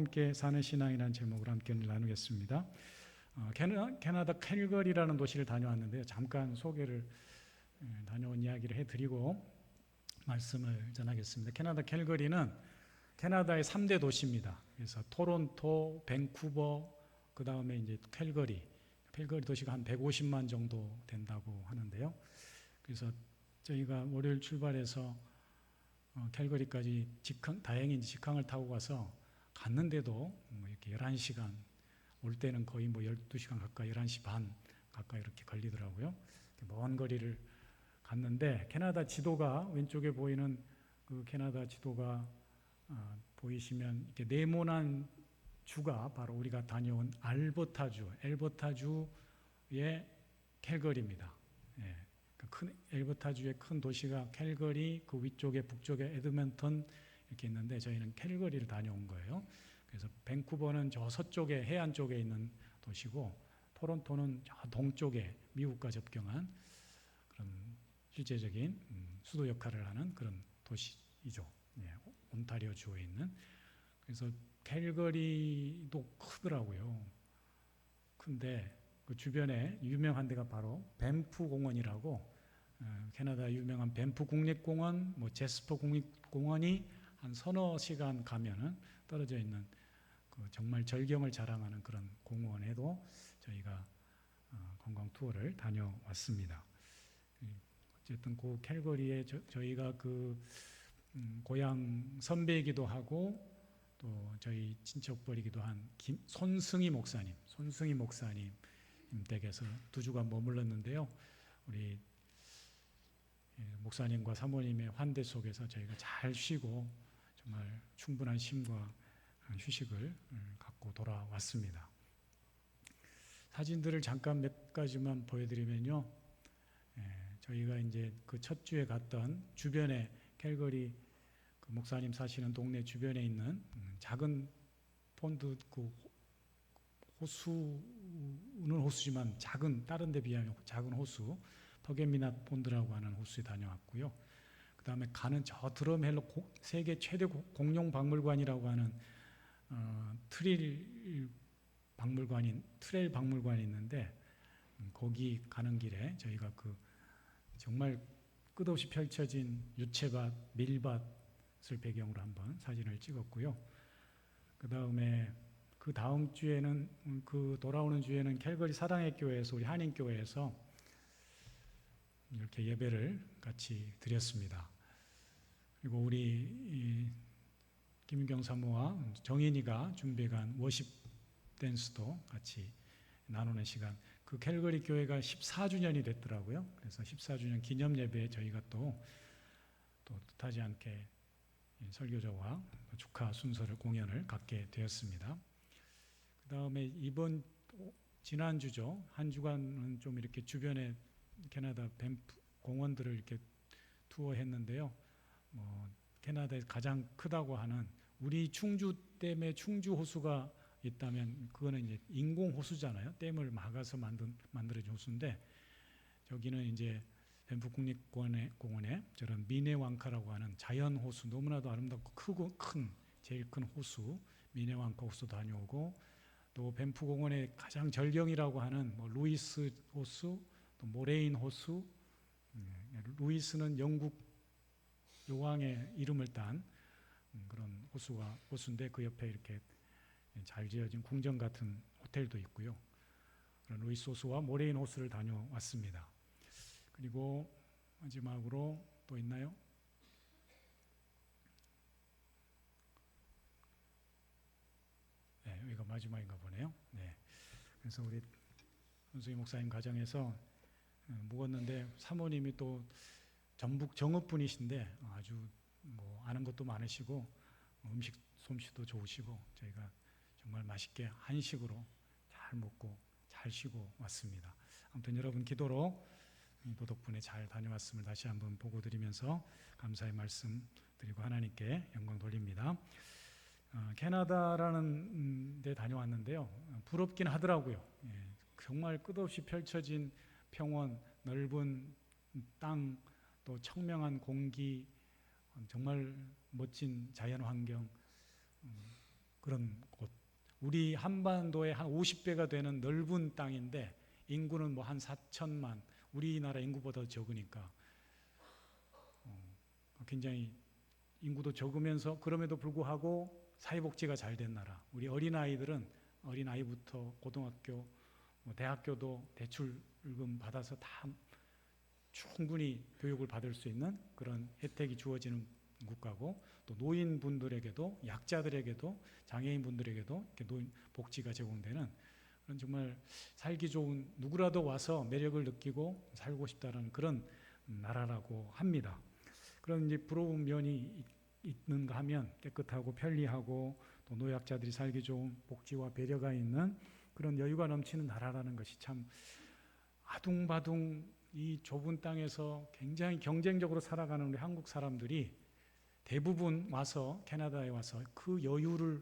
함께 사는 신앙이라는 제목으로 함께 나누겠습니다. 캐나다 캘거리라는 도시를 다녀왔는데요. 잠깐 소개를 다녀온 이야기를 해드리고 말씀을 전하겠습니다. 캐나다 캘거리는 캐나다의 3대 도시입니다. 그래서 토론토, 밴쿠버, 그 다음에 이제 캘거리 도시가 한 150만 정도 된다고 하는데요. 그래서 저희가 월요일 출발해서 캘거리까지 다행히 직항을 타고 가서 갔는데도 이렇게 11시간, 올 때는 거의 12시간 가까이, 11시 반 가까이 이렇게 걸리더라고요. 먼 거리를 갔는데 캐나다 지도가, 왼쪽에 보이는 그 캐나다 지도가 보이시면 이렇게 네모난 주가 바로 우리가 다녀온 엘버타주의 캘거리입니다. 예. 큰 엘버타주의 큰 도시가 캘거리, 그 위쪽에 북쪽에 에드먼턴 이렇게 있는데 저희는 캘거리를 다녀온 거예요. 그래서 밴쿠버는 저 서쪽에 해안 쪽에 있는 도시고 토론토는 저 동쪽에 미국과 접경한 그런 실제적인 수도 역할을 하는 그런 도시이죠. 예, 온타리오 주에 있는. 그래서 캘거리도 크더라고요. 근데 그 주변에 유명한 데가 바로 밴프 공원이라고, 캐나다 유명한 밴프 국립공원, 제스퍼 국립공원이 한 서너 시간 가면은 떨어져 있는 그 정말 절경을 자랑하는 그런 공원에도 저희가 관광 투어를 다녀왔습니다. 어쨌든 그 캘거리에 저희가 그 고향 선배이기도 하고 또 저희 친척벌이기도 한 손승희 목사님 댁에서 2주간 머물렀는데요. 우리 목사님과 사모님의 환대 속에서 저희가 잘 쉬고 정말 충분한 쉼과 휴식을 갖고 돌아왔습니다. 사진들을 잠깐 몇 가지만 보여드리면요. 저희가 이제 그 첫 주에 갔던 주변에 캘거리 그 목사님 사시는 동네 주변에 있는 작은 폰드, 그 호수는 호수지만 다른 데 비하면 작은 호수, 퍼겟미낫 폰드라고 하는 호수에 다녀왔고요. 그 다음에 가는 저 드럼헬로 세계 최대 공룡 박물관이라고 하는 트레일 박물관이 있는데 거기 가는 길에 저희가 그 정말 끝없이 펼쳐진 유채밭, 밀밭을 배경으로 한번 사진을 찍었고요. 그 다음에 그 다음 주에는 돌아오는 주에는 캘거리 사랑의 교회에서, 우리 한인교회에서 이렇게 예배를 같이 드렸습니다. 그리고 우리 김윤경 사모와 정인이가 준비한 워십 댄스도 같이 나누는 시간. 그 캘거리 교회가 14주년이 됐더라고요. 그래서 14주년 기념 예배에 저희가 또 뜻하지 않게 설교자와 축하 순서를 공연을 갖게 되었습니다. 그 다음에 지난주죠. 한 주간은 좀 이렇게 주변에 캐나다 밴프 공원들을 이렇게 투어했는데요. 캐나다에서 가장 크다고 하는 우리 충주댐에 충주 호수가 있다면 그거는 이제 인공 호수잖아요. 댐을 막아서 만들어진 호수인데 저기는 이제 밴프 국립공원에 저런 미네왕카라고 하는 자연 호수, 너무나도 아름답고 크고 제일 큰 호수 미네왕카 호수 다녀오고, 또 밴프 공원의 가장 절경이라고 하는 루이스 호수, 또 모레인 호수. 루이스는 영국 요왕의 이름을 딴 그런 호수인데 그 옆에 이렇게 잘 지어진 궁전 같은 호텔도 있고요. 그런 루이스 호수와 모레인 호수를 다녀왔습니다. 그리고 마지막으로 또 있나요? 네, 여기가 마지막인가 보네요. 네. 그래서 우리 손수희 목사님 가정에서 묵었는데 사모님이 또 전북 정읍 분이신데 아주 아는 것도 많으시고 음식 솜씨도 좋으시고 저희가 정말 맛있게 한식으로 잘 먹고 잘 쉬고 왔습니다. 아무튼 여러분 기도로 덕분에 잘 다녀왔음을 다시 한번 보고드리면서 감사의 말씀 드리고 하나님께 영광 돌립니다. 캐나다라는 데 다녀왔는데요. 부럽긴 하더라고요. 정말 끝없이 펼쳐진 평원, 넓은 땅, 또 청명한 공기, 정말 멋진 자연 환경, 그런 곳. 우리 한반도의 한 50배가 되는 넓은 땅인데 인구는 뭐 한 4천만, 우리나라 인구보다 적으니까 굉장히 인구도 적으면서 그럼에도 불구하고 사회복지가 잘 된 나라. 우리 어린아이들은 어린아이부터 고등학교, 대학교도 대출금 받아서 다 충분히 교육을 받을 수 있는 그런 혜택이 주어지는 국가고, 또 노인분들에게도, 약자들에게도, 장애인분들에게도 이렇게 노인 복지가 제공되는 그런 정말 살기 좋은, 누구라도 와서 매력을 느끼고 살고 싶다는 그런 나라라고 합니다. 그런 이제 부러운 면이 있는가 하면 깨끗하고 편리하고 또 노약자들이 살기 좋은 복지와 배려가 있는 그런 여유가 넘치는 나라라는 것이 참 아둥바둥 이 좁은 땅에서 굉장히 경쟁적으로 살아가는 우리 한국 사람들이 대부분 와서 캐나다에 와서 그 여유를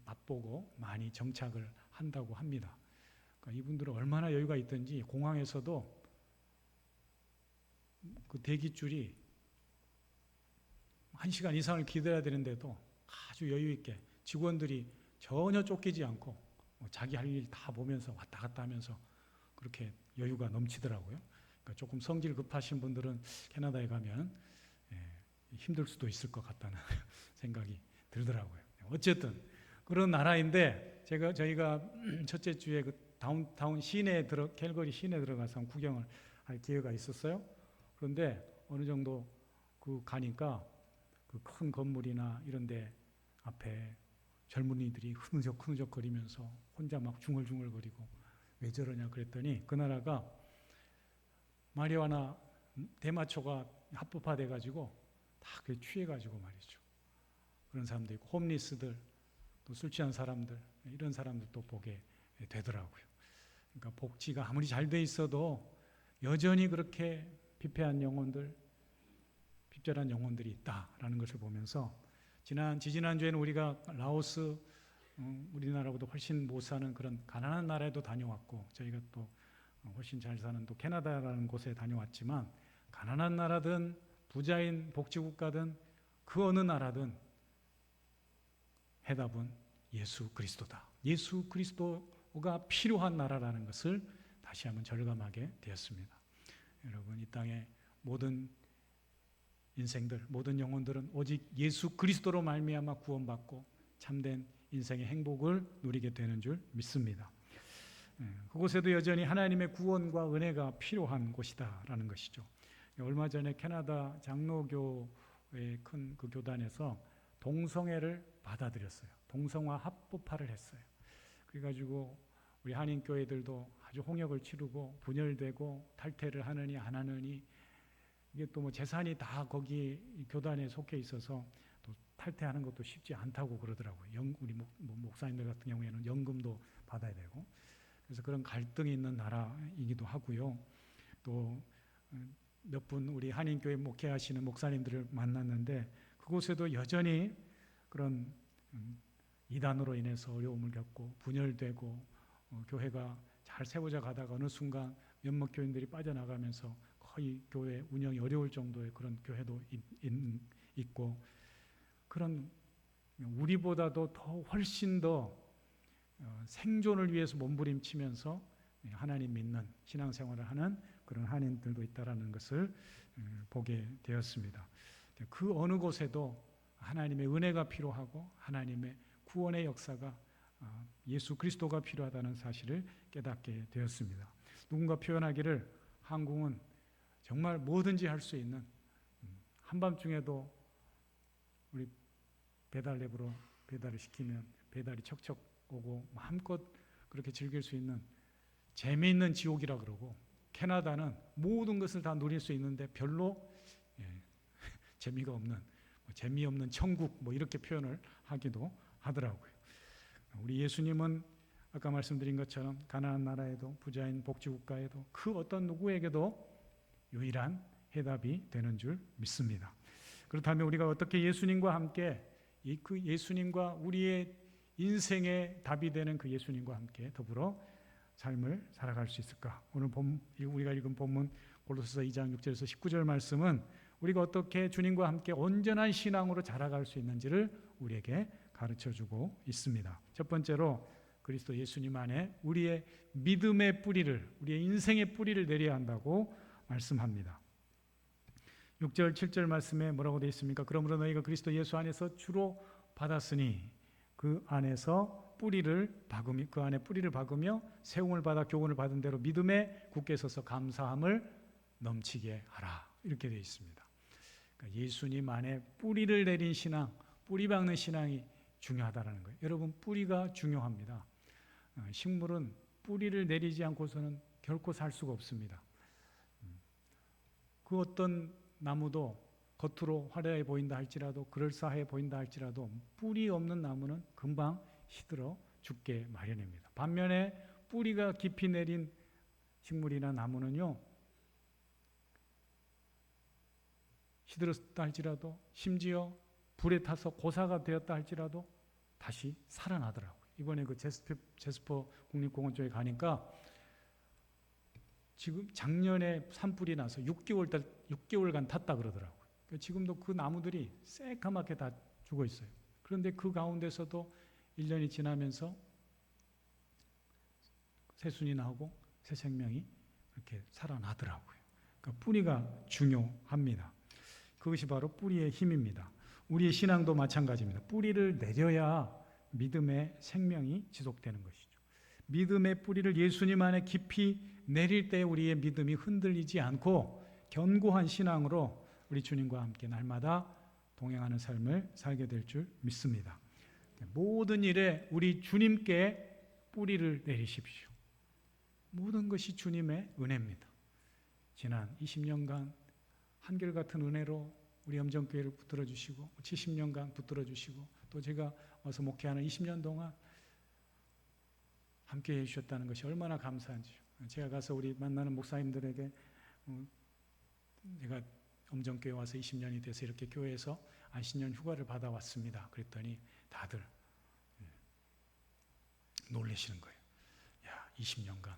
맛보고 많이 정착을 한다고 합니다. 그러니까 이분들은 얼마나 여유가 있든지 공항에서도 그 대기줄이 1시간 이상을 기다려야 되는데도 아주 여유 있게 직원들이 전혀 쫓기지 않고 자기 할 일 다 보면서 왔다 갔다 하면서 그렇게 여유가 넘치더라고요. 그러니까 조금 성질 급하신 분들은 캐나다에 가면 힘들 수도 있을 것 같다는 생각이 들더라고요. 어쨌든 그런 나라인데 저희가 첫째 주에 그 다운타운 시내에 캘거리 시내에 들어가서 구경을 할 기회가 있었어요. 그런데 어느 정도 그 가니까 그 큰 건물이나 이런 데 앞에 젊은이들이 흐느적거리면서 혼자 막 중얼중얼거리고 왜 저러냐 그랬더니 그 나라가 마리화나 대마초가 합법화돼 가지고 다 그게 취해 가지고 말이죠. 그런 사람도 있고 홈리스들, 또 술 취한 사람들, 이런 사람들도 보게 되더라고요. 그러니까 복지가 아무리 잘 돼 있어도 여전히 그렇게 피폐한 영혼들, 핍절한 영혼들이 있다라는 것을 보면서 지지난주에는 우리가 라오스, 우리나라보다 훨씬 못 사는 그런 가난한 나라에도 다녀왔고, 저희가 또 훨씬 잘 사는 또 캐나다라는 곳에 다녀왔지만, 가난한 나라든 부자인 복지국가든 그 어느 나라든 해답은 예수 그리스도다. 예수 그리스도가 필요한 나라라는 것을 다시 한번 절감하게 되었습니다. 여러분, 이 땅의 모든 인생들, 모든 영혼들은 오직 예수 그리스도로 말미암아 구원받고 참된 인생의 행복을 누리게 되는 줄 믿습니다. 그곳에도 여전히 하나님의 구원과 은혜가 필요한 곳이다라는 것이죠. 얼마 전에 캐나다 장로교의 큰 그 교단에서 동성애를 받아들였어요. 동성화 합법화를 했어요. 그래가지고 우리 한인교회들도 아주 홍역을 치르고 분열되고 탈퇴를 하느니 안 하느니, 이게 또 뭐 재산이 다 거기 교단에 속해 있어서 또 탈퇴하는 것도 쉽지 않다고 그러더라고요. 우리 목사님들 같은 경우에는 연금도 받아야 되고, 그래서 그런 갈등이 있는 나라이기도 하고요. 또 몇 분 우리 한인교회 목회하시는 목사님들을 만났는데 그곳에도 여전히 그런 이단으로 인해서 어려움을 겪고 분열되고 교회가 잘 세워져 가다가 어느 순간 몇몇 교인들이 빠져나가면서 거의 교회 운영이 어려울 정도의 그런 교회도 있고, 그런 우리보다도 더 훨씬 더 생존을 위해서 몸부림치면서 하나님 믿는 신앙생활을 하는 그런 한인들도 있다라는 것을 보게 되었습니다. 그 어느 곳에도 하나님의 은혜가 필요하고 하나님의 구원의 역사가 예수 그리스도가 필요하다는 사실을 깨닫게 되었습니다. 누군가 표현하기를 한국은 정말 뭐든지 할 수 있는, 한밤중에도 우리 배달앱으로 배달을 시키면 배달이 척척 오고 마음껏 그렇게 즐길 수 있는 재미있는 지옥이라 그러고, 캐나다는 모든 것을 다 누릴 수 있는데 별로 재미가 없는, 재미없는 천국, 이렇게 표현을 하기도 하더라고요. 우리 예수님은 아까 말씀드린 것처럼 가나안 나라에도 부자인 복지국가에도 그 어떤 누구에게도 유일한 해답이 되는 줄 믿습니다. 그렇다면 우리가 어떻게 예수님과 함께 그 예수님과 우리의 인생의 답이 되는 그 예수님과 함께 더불어 삶을 살아갈 수 있을까? 오늘 우리가 읽은 본문 골로새서 2장 6절에서 19절 말씀은 우리가 어떻게 주님과 함께 온전한 신앙으로 자라갈 수 있는지를 우리에게 가르쳐주고 있습니다. 첫 번째로 그리스도 예수님 안에 우리의 믿음의 뿌리를, 우리의 인생의 뿌리를 내려야 한다고 말씀합니다. 6절 7절 말씀에 뭐라고 되어 있습니까? 그러므로 너희가 그리스도 예수 안에서 주로 받았으니 그 안에서 뿌리를 박으며, 그 안에 뿌리를 박으며 세움을 받아 교훈을 받은 대로 믿음에 굳게 서서 감사함을 넘치게 하라. 이렇게 되어 있습니다. 그러니까 예수님 안에 뿌리를 내린 신앙, 뿌리 박는 신앙이 중요하다는 거예요. 여러분, 뿌리가 중요합니다. 식물은 뿌리를 내리지 않고서는 결코 살 수가 없습니다. 그 어떤 나무도 겉으로 화려해 보인다 할지라도, 그럴싸해 보인다 할지라도 뿌리 없는 나무는 금방 시들어 죽게 마련입니다. 반면에 뿌리가 깊이 내린 식물이나 나무는요, 시들었다 할지라도, 심지어 불에 타서 고사가 되었다 할지라도 다시 살아나더라고요. 이번에 그 제스퍼 국립공원 쪽에 가니까 지금 작년에 산불이 나서 6개월간 탔다 그러더라고요. 그러니까 지금도 그 나무들이 새까맣게 다 죽어 있어요. 그런데 그 가운데서도 1년이 지나면서 새순이 나오고 새 생명이 이렇게 살아나더라고요. 그러니까 뿌리가 중요합니다. 그것이 바로 뿌리의 힘입니다. 우리의 신앙도 마찬가지입니다. 뿌리를 내려야 믿음의 생명이 지속되는 것이죠. 믿음의 뿌리를 예수님 안에 깊이 내릴 때 우리의 믿음이 흔들리지 않고 견고한 신앙으로 우리 주님과 함께 날마다 동행하는 삶을 살게 될 줄 믿습니다. 모든 일에 우리 주님께 뿌리를 내리십시오. 모든 것이 주님의 은혜입니다. 지난 20년간 한결같은 은혜로 우리 염정교회를 붙들어 주시고 70년간 붙들어 주시고 또 제가 와서 목회하는 20년 동안 함께해 주셨다는 것이 얼마나 감사한지요. 제가 가서 우리 만나는 목사님들에게 제가 염정교회 와서 20년이 돼서 이렇게 교회에서 안식년 휴가를 받아왔습니다. 그랬더니 다들 놀라시는 거예요. 야, 20년간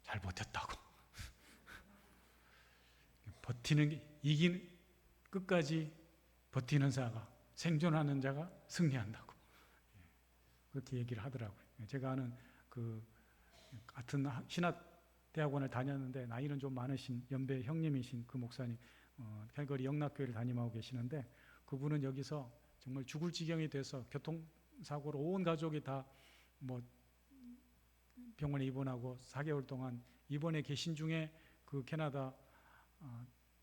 잘 버텼다고. 버티는 게, 끝까지 버티는 자가, 생존하는 자가 승리한다고. 그렇게 얘기를 하더라고요. 제가 아는 그 같은 신학대학원을 다녔는데 나이는 좀 많으신 연배 형님이신 그 목사님, 캘거리 영락교회를 담임하고 계시는데 그분은 여기서 정말 죽을 지경이 돼서 교통사고로 온 가족이 다 뭐 병원에 입원하고 4개월 동안 입원해 계신 중에 그 캐나다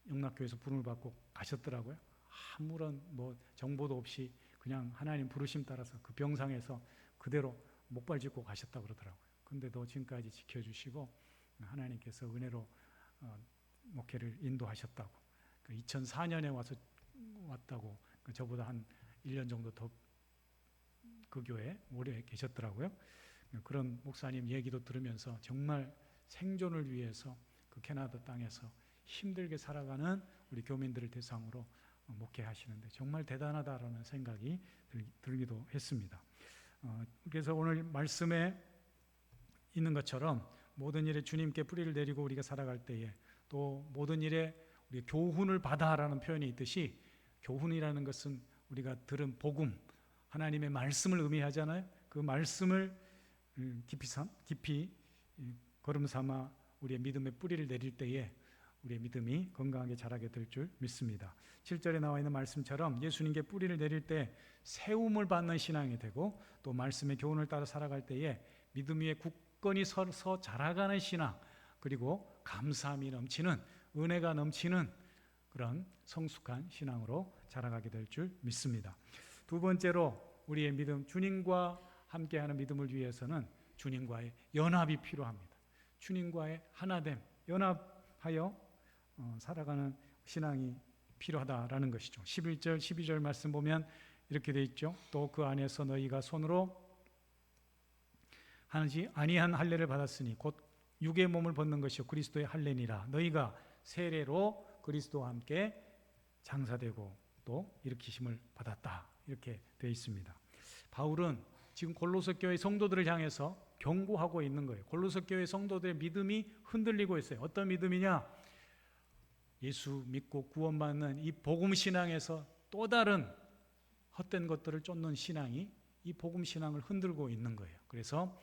영락교회에서 부름을 받고 가셨더라고요. 아무런 뭐 정보도 없이 그냥 하나님 부르심 따라서 그 병상에서 그대로 목발 짚고 가셨다고 그러더라고요. 근데도 지금까지 지켜주시고 하나님께서 은혜로 목회를 인도하셨다고. 2004년에 왔다고 저보다 한 1년 정도 더 그 교회에 오래 계셨더라고요. 그런 목사님 얘기도 들으면서 정말 생존을 위해서 그 캐나다 땅에서 힘들게 살아가는 우리 교민들을 대상으로 목회하시는데 정말 대단하다라는 생각이 들기도 했습니다. 그래서 오늘 말씀에 있는 것처럼 모든 일에 주님께 뿌리를 내리고 우리가 살아갈 때에 또 모든 일에 우리 교훈을 받아라는 표현이 있듯이 교훈이라는 것은 우리가 들은 복음, 하나님의 말씀을 의미하잖아요. 그 말씀을 깊이 걸음 삼아 우리의 믿음의 뿌리를 내릴 때에 우리의 믿음이 건강하게 자라게 될 줄 믿습니다. 7절에 나와 있는 말씀처럼 예수님께 뿌리를 내릴 때 세움을 받는 신앙이 되고 또 말씀의 교훈을 따라 살아갈 때에 믿음 위에 굳건히 서서 자라가는 신앙, 그리고 감사함이 넘치는, 은혜가 넘치는 그런 성숙한 신앙으로 자라가게 될 줄 믿습니다. 두 번째로 우리의 믿음, 주님과 함께하는 믿음을 위해서는 주님과의 연합이 필요합니다. 주님과의 하나됨, 연합하여 살아가는 신앙이 필요하다라는 것이죠. 11절, 12절 말씀 보면 이렇게 되어 있죠. 또 그 안에서 너희가 손으로 하지 아니한 할례를 받았으니 곧 육의 몸을 벗는 것이요 그리스도의 할례니라. 너희가 세례로 그리스도와 함께 장사되고 또 일으키심을 받았다. 이렇게 되어 있습니다. 바울은 지금 골로새 교회 성도들을 향해서 경고하고 있는 거예요. 골로새 교회 성도들의 믿음이 흔들리고 있어요. 어떤 믿음이냐? 예수 믿고 구원받는 이 복음 신앙에서 또 다른 헛된 것들을 쫓는 신앙이 이 복음 신앙을 흔들고 있는 거예요. 그래서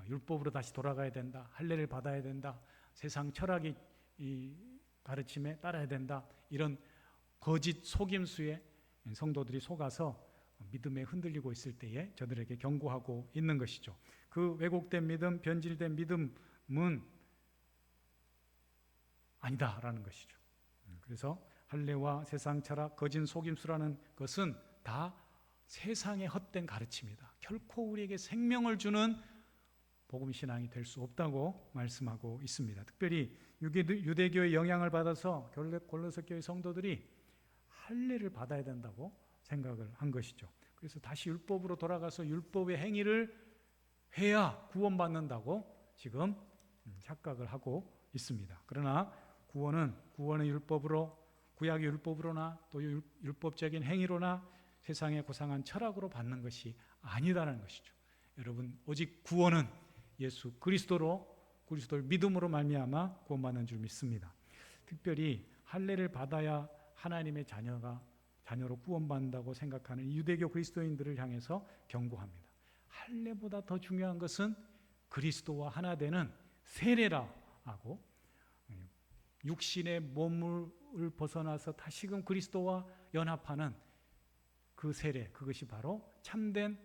율법으로 다시 돌아가야 된다, 할례를 받아야 된다, 세상 철학이 이 가르침에 따라야 된다, 이런 거짓 속임수에 성도들이 속아서 믿음에 흔들리고 있을 때에 저들에게 경고하고 있는 것이죠. 그 왜곡된 믿음, 변질된 믿음은 아니다라는 것이죠. 그래서 할례와 세상 철학, 거짓 속임수라는 것은 다 세상의 헛된 가르침이다. 결코 우리에게 생명을 주는 복음 신앙이 될 수 없다고 말씀하고 있습니다. 특별히 유대교의 영향을 받아서 골로새 교회 성도들이 할례를 받아야 된다고 생각을 한 것이죠. 그래서 다시 율법으로 돌아가서 율법의 행위를 해야 구원받는다고 지금 착각을 하고 있습니다. 그러나 구원의 율법으로, 구약의 율법으로나 또 율법적인 행위로나 세상의 고상한 철학으로 받는 것이 아니다라는 것이죠. 여러분, 오직 구원은 예수 그리스도를 믿음으로 말미암아 구원받는 줄 믿습니다. 특별히 할례를 받아야 하나님의 자녀로 구원받는다고 생각하는 유대교 그리스도인들을 향해서 경고합니다. 할례보다 더 중요한 것은 그리스도와 하나 되는 세례라 하고, 육신의 몸을 벗어나서 다시금 그리스도와 연합하는 그 세례, 그것이 바로 참된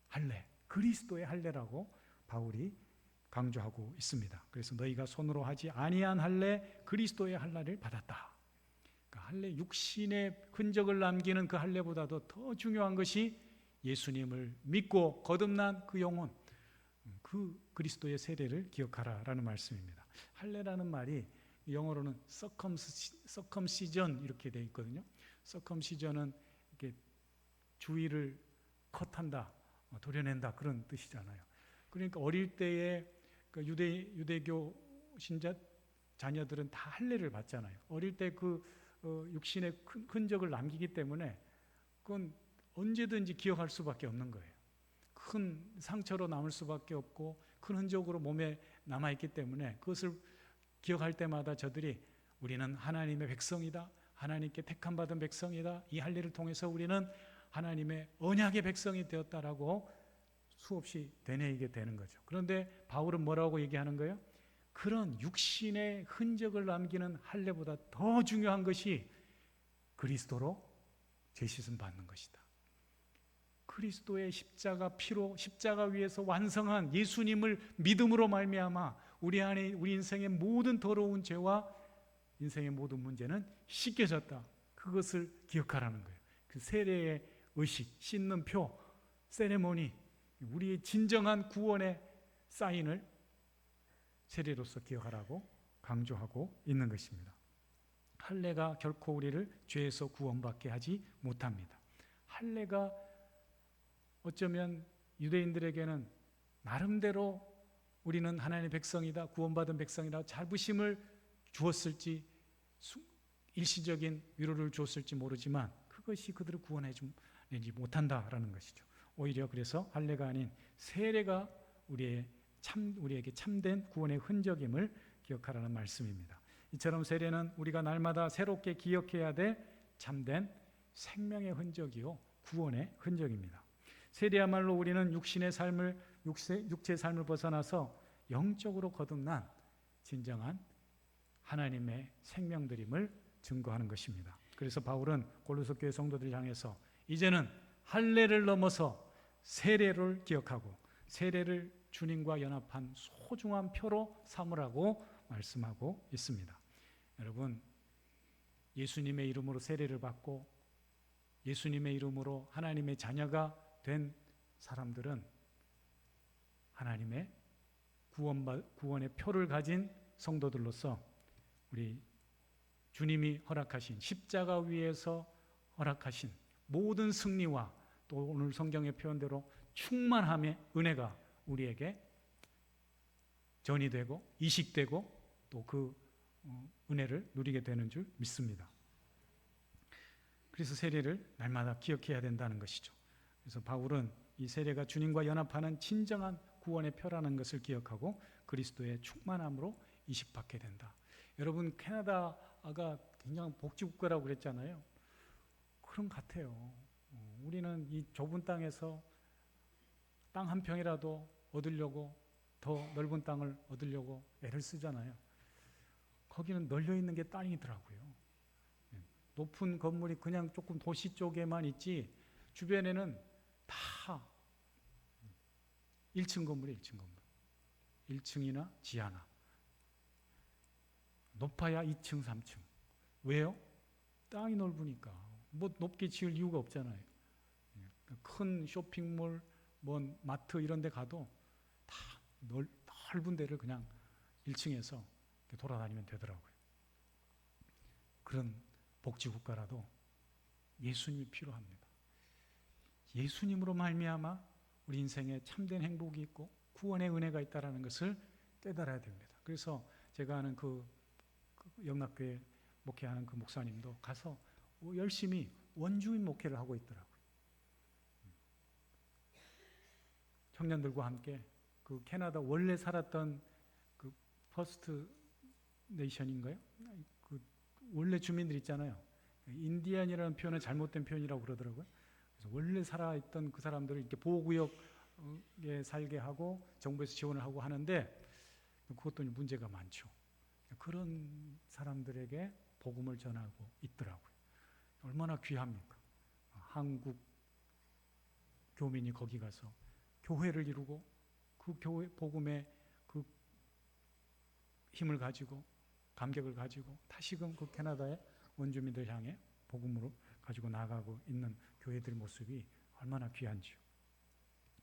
할례, 그리스도의 할례라고 바울이 강조하고 있습니다. 그래서 너희가 손으로 하지 아니한 할례, 그리스도의 할례를 받았다. 그러니까 할례, 육신의 흔적을 남기는 그 할례보다도 더 중요한 것이 예수님을 믿고 거듭난 그 영혼, 그 그리스도의 세례를 기억하라라는 말씀입니다. 할례라는 말이 영어로는 circumcision 이렇게 되어 있거든요. circumcision은 이렇게 주위를 컷한다, 도려낸다, 그런 뜻이잖아요. 그러니까 어릴 때에 유대교 신자 자녀들은 다 할례를 받잖아요. 어릴 때 그 육신의 흔적을 남기기 때문에 그건 언제든지 기억할 수밖에 없는 거예요. 큰 상처로 남을 수밖에 없고 큰 흔적으로 몸에 남아있기 때문에 그것을 기억할 때마다 저들이 우리는 하나님의 백성이다, 하나님께 택함받은 백성이다, 이 할례를 통해서 우리는 하나님의 언약의 백성이 되었다라고 수없이 되뇌이게 되는 거죠. 그런데 바울은 뭐라고 얘기하는 거예요? 그런 육신의 흔적을 남기는 할례보다 더 중요한 것이 그리스도로 죄씻음 받는 것이다. 그리스도의 십자가 피로, 십자가 위에서 완성한 예수님을 믿음으로 말미암아 우리 안에, 우리 인생의 모든 더러운 죄와 인생의 모든 문제는 씻겨졌다. 그것을 기억하라는 거예요. 그 세례의 의식, 씻는 표, 세레모니, 우리의 진정한 구원의 사인을 세례로서 기억하라고 강조하고 있는 것입니다. 할례가 결코 우리를 죄에서 구원받게 하지 못합니다. 할례가 어쩌면 유대인들에게는 나름대로 우리는 하나님의 백성이다, 구원받은 백성이다, 자부심을 주었을지, 일시적인 위로를 주었을지 모르지만 그것이 그들을 구원해주지 못한다라는 것이죠. 오히려 그래서 할례가 아닌 세례가 우리에게 참된 구원의 흔적임을 기억하라는 말씀입니다. 이처럼 세례는 우리가 날마다 새롭게 기억해야 될 참된 생명의 흔적이요, 구원의 흔적입니다. 세례야말로 우리는 육체의 삶을 벗어나서 영적으로 거듭난 진정한 하나님의 생명들임을 증거하는 것입니다. 그래서 바울은 골로새 교회 성도들을 향해서 이제는 할례를 넘어서 세례를 기억하고 세례를 주님과 연합한 소중한 표로 삼으라고 말씀하고 있습니다. 여러분, 예수님의 이름으로 세례를 받고 예수님의 이름으로 하나님의 자녀가 된 사람들은 하나님의 구원의 표를 가진 성도들로서 우리 주님이 허락하신, 십자가 위에서 허락하신 모든 승리와 또 오늘 성경의 표현대로 충만함의 은혜가 우리에게 전이되고 이식되고 또 그 은혜를 누리게 되는 줄 믿습니다. 그래서 세례를 날마다 기억해야 된다는 것이죠. 그래서 바울은 이 세례가 주님과 연합하는 진정한 구원의 표라는 것을 기억하고 그리스도의 충만함으로 이식받게 된다. 여러분, 캐나다가 굉장히 복지국가라고 그랬잖아요. 그런 것 같아요. 우리는 이 좁은 땅에서 땅 한 평이라도 얻으려고 더 넓은 땅을 얻으려고 애를 쓰잖아요. 거기는 널려 있는 게 땅이더라고요. 높은 건물이 그냥 조금 도시 쪽에만 있지 주변에는 다 1층 건물이에요. 1층 건물. 1층이나 지하나. 높아야 2층, 3층. 왜요? 땅이 넓으니까. 뭐 높게 지을 이유가 없잖아요. 큰 쇼핑몰, 뭐 마트 이런 데 가도 다 넓은 데를 그냥 1층에서 돌아다니면 되더라고요. 그런 복지국가라도 예수님이 필요합니다. 예수님으로 말미암아 우리 인생에 참된 행복이 있고 구원의 은혜가 있다는 것을 깨달아야 됩니다. 그래서 제가 아는 그 영락교회 목회하는 그 목사님도 가서 열심히 원주민 목회를 하고 있더라고요. 청년들과 함께 그 캐나다 원래 살았던 그 퍼스트 네이션인가요? 그 원래 주민들 있잖아요. 인디안이라는 표현은 잘못된 표현이라고 그러더라고요. 그래서 원래 살아있던 그 사람들을 이렇게 보호구역에 살게 하고 정부에서 지원을 하고 하는데 그것도 문제가 많죠. 그런 사람들에게 복음을 전하고 있더라고요. 얼마나 귀합니까? 한국 교민이 거기 가서 교회를 이루고 그 교회 복음의 그 힘을 가지고 감격을 가지고 다시금 그 캐나다의 원주민들 향해 복음으로 가지고 나가고 있는 교회들 모습이 얼마나 귀한지요.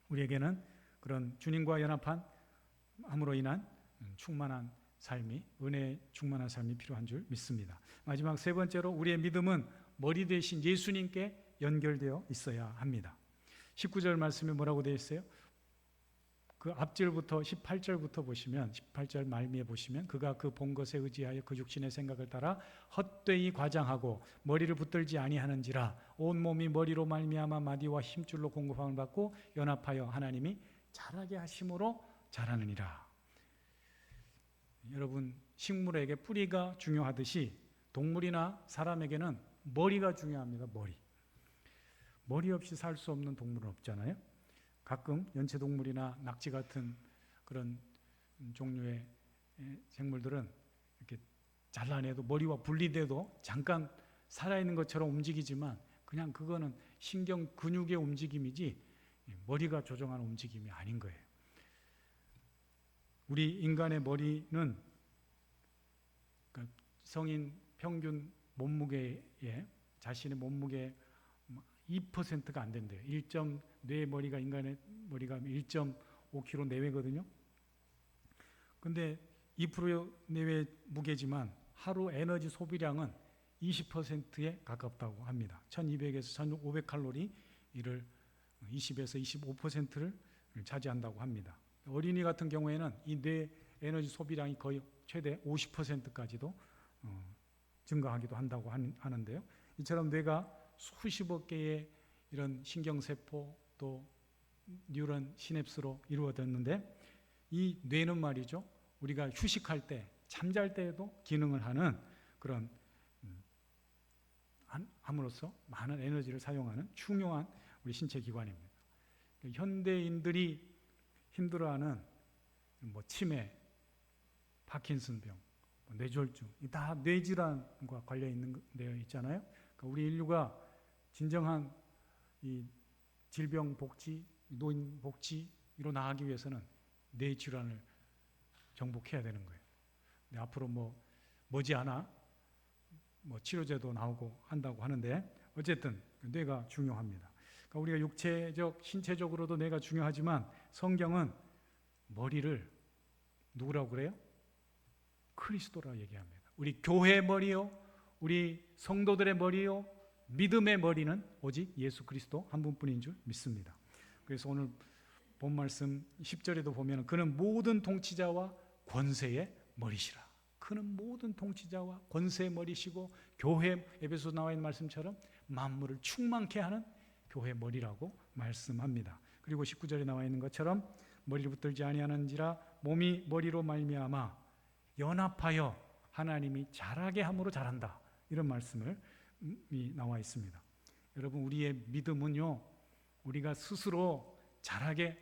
우리에게는 그런 주님과 연합함으로 인한 충만한 삶이, 은혜의 충만한 삶이 필요한 줄 믿습니다. 마지막 세 번째로 우리의 믿음은 머리 대신 예수님께 연결되어 있어야 합니다. 19절 말씀에 뭐라고 되어 있어요? 그 앞절부터 18절부터 보시면 18절 말미에 보시면 그가 그 본 것에 의지하여 그 육신의 생각을 따라 헛되이 과장하고 머리를 붙들지 아니하는지라 온 몸이 머리로 말미암아 마디와 힘줄로 공급함을 받고 연합하여 하나님이 자라게 하심으로 자라느니라. 여러분 식물에게 뿌리가 중요하듯이 동물이나 사람에게는 머리가 중요합니다. 머리 없이 살 수 없는 동물은 없잖아요. 가끔 연체동물이나 낙지 같은 그런 종류의 생물들은 이렇게 잘라내도 머리와 분리돼도 잠깐 살아있는 것처럼 움직이지만 그냥 그거는 신경 근육의 움직임이지 머리가 조종하는 움직임이 아닌 거예요. 우리 인간의 머리는 성인 평균 몸무게에 자신의 몸무게 2%가 안 된대요. 뇌 머리가 인간의 머리가 1.5kg 내외거든요. 근데 2% 내외 무게지만 하루 에너지 소비량은 20%에 가깝다고 합니다. 1200에서 1500칼로리 이를 20에서 25%를 차지한다고 합니다. 어린이 같은 경우에는 이 뇌 에너지 소비량이 거의 최대 50%까지도 증가하기도 한다고 하는데요. 이처럼 뇌가 수십억 개의 이런 신경세포 또 뉴런 시냅스로 이루어졌는데 이 뇌는 말이죠. 우리가 휴식할 때 잠잘 때에도 기능을 하는 그런 함으로써 많은 에너지를 사용하는 중요한 우리 신체 기관입니다. 현대인들이 힘들어하는 치매, 파킨슨병, 뇌졸중 다 뇌질환과 관련 있는 되어 있잖아요. 그러니까 우리 인류가 진정한 이 질병 복지, 노인 복지로 나아가기 위해서는 뇌 질환을 정복해야 되는 거예요. 근데 앞으로 머지않아 치료제도 나오고 한다고 하는데 어쨌든 뇌가 중요합니다. 그러니까 우리가 육체적, 신체적으로도 뇌가 중요하지만 성경은 머리를 누구라고 그래요? 그리스도라고 얘기합니다. 우리 교회의 머리요, 우리 성도들의 머리요, 믿음의 머리는 오직 예수 그리스도 한 분뿐인 줄 믿습니다. 그래서 오늘 본 말씀 10절에도 보면 그는 모든 통치자와 권세의 머리시라. 그는 모든 통치자와 권세의 머리시고 교회 에베소 나와 있는 말씀처럼 만물을 충만케 하는 교회 머리라고 말씀합니다. 그리고 19절에 나와 있는 것처럼 머리를 붙들지 아니하는지라 몸이 머리로 말미암아 연합하여 하나님이 자라게 함으로 자란다. 이런 말씀이 나와 있습니다. 여러분, 우리의 믿음은요, 우리가 스스로 잘하게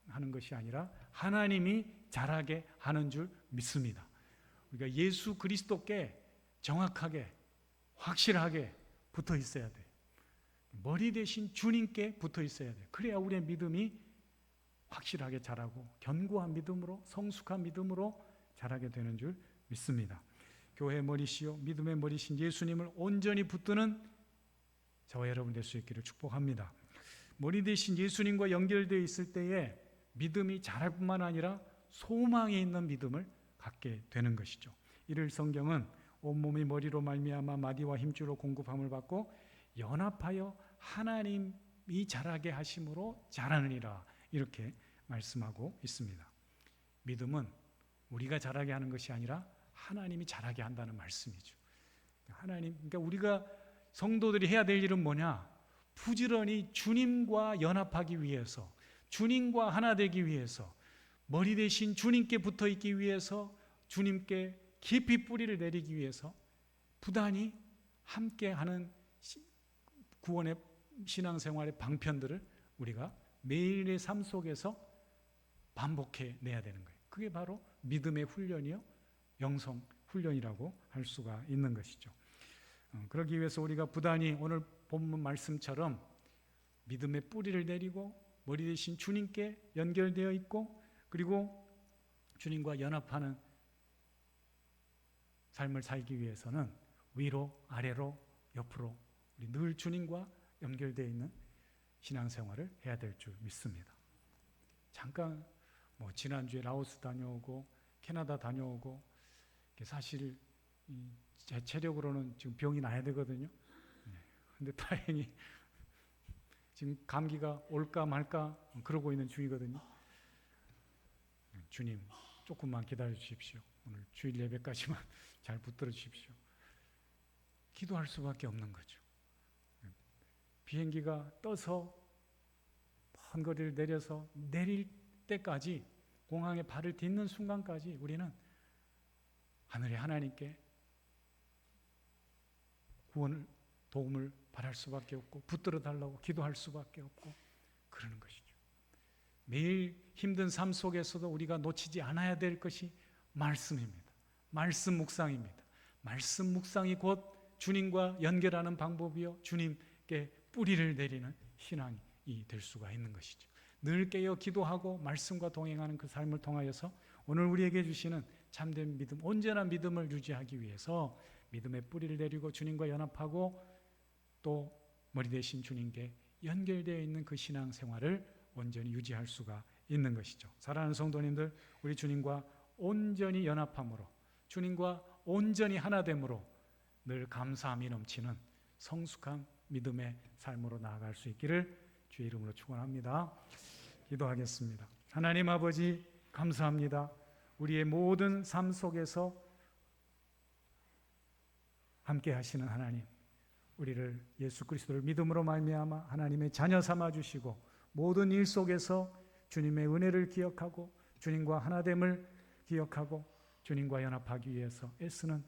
하는 것이 아니라 하나님이 잘하게 하는 줄 믿습니다. 우리가 예수 그리스도께 정확하게, 확실하게 붙어 있어야 돼요. 머리 대신 주님께 붙어 있어야 돼요. 그래야 우리의 믿음이 확실하게 자라고 견고한 믿음으로, 성숙한 믿음으로 자라게 되는 줄 믿습니다. 교회의 머리시요 믿음의 머리신 예수님을 온전히 붙드는 저와 여러분 될 수 있기를 축복합니다. 머리 대신 예수님과 연결되어 있을 때에 믿음이 자랄 뿐만 아니라 소망이 있는 믿음을 갖게 되는 것이죠. 이를 성경은 온몸이 머리로 말미암아 마디와 힘줄로 공급함을 받고 연합하여 하나님이 자라게 하심으로 자라느니라, 이렇게 말씀하고 있습니다. 믿음은 우리가 자라게 하는 것이 아니라 하나님이 자라게 한다는 말씀이죠. 그러니까 우리가 성도들이 해야 될 일은 뭐냐? 부지런히 주님과 연합하기 위해서, 주님과 하나 되기 위해서, 머리 대신 주님께 붙어 있기 위해서, 주님께 깊이 뿌리를 내리기 위해서 부단히 함께하는 구원의 신앙생활의 방편들을 우리가 매일의 삶 속에서 반복해 내야 되는 거예요. 그게 바로 믿음의 훈련이요, 영성 훈련이라고 할 수가 있는 것이죠. 그러기 위해서 우리가 부단히 오늘 본문 말씀처럼 믿음의 뿌리를 내리고 머리 대신 주님께 연결되어 있고, 그리고 주님과 연합하는 삶을 살기 위해서는 위로, 아래로, 옆으로 우리 늘 주님과 연결되어 있는 신앙생활을 해야 될 줄 믿습니다. 잠깐 지난주에 라오스 다녀오고 캐나다 다녀오고, 사실 제 체력으로는 지금 병이 나야 되거든요. 근데 다행히 지금 감기가 올까 말까 그러고 있는 중이거든요. 주님, 조금만 기다려 주십시오. 오늘 주일 예배까지만 잘 붙들어 주십시오. 기도할 수밖에 없는 거죠. 비행기가 떠서 먼 거리를 내려서 내릴 때까지, 공항에 발을 딛는 순간까지 우리는 하늘의 하나님께 구원을, 도움을 바랄 수밖에 없고 붙들어 달라고 기도할 수밖에 없고 그러는 것이죠. 매일 힘든 삶 속에서도 우리가 놓치지 않아야 될 것이 말씀입니다. 말씀 묵상입니다. 말씀 묵상이 곧 주님과 연결하는 방법이요, 주님께 뿌리를 내리는 신앙이 될 수가 있는 것이죠. 늘 깨어 기도하고 말씀과 동행하는 그 삶을 통하여서 오늘 우리에게 주시는 참된 믿음, 온전한 믿음을 유지하기 위해서 믿음의 뿌리를 내리고 주님과 연합하고 또 머리 대신 주님께 연결되어 있는 그 신앙생활을 온전히 유지할 수가 있는 것이죠. 사랑하는 성도님들, 우리 주님과 온전히 연합함으로, 주님과 온전히 하나됨으로 늘 감사함이 넘치는 성숙한 믿음의 삶으로 나아갈 수 있기를 주의 이름으로 축원합니다. 기도하겠습니다. 하나님 아버지, 감사합니다. 우리의 모든 삶 속에서 함께 하시는 하나님, 우리를 예수 그리스도를 믿음으로 말미암아 하나님의 자녀 삼아 주시고 모든 일 속에서 주님의 은혜를 기억하고 주님과 하나됨을 기억하고 주님과 연합하기 위해서 애쓰는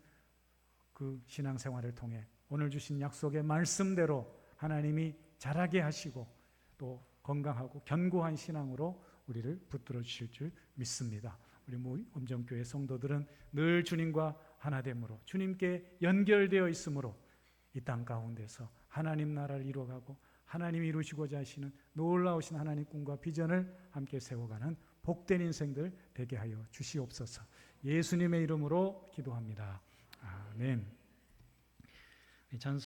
그 신앙생활을 통해 오늘 주신 약속의 말씀대로 하나님이 자라게 하시고 또 건강하고 견고한 신앙으로 우리를 붙들어 주실 줄 믿습니다. 우리 엄정교회 성도들은 늘 주님과 하나됨으로 주님께 연결되어 있으므로 이 땅 가운데서 하나님 나라를 이루어가고 하나님이 이루시고자 하시는 놀라우신 하나님 꿈과 비전을 함께 세워가는 복된 인생들 되게 하여 주시옵소서. 예수님의 이름으로 기도합니다. 아멘.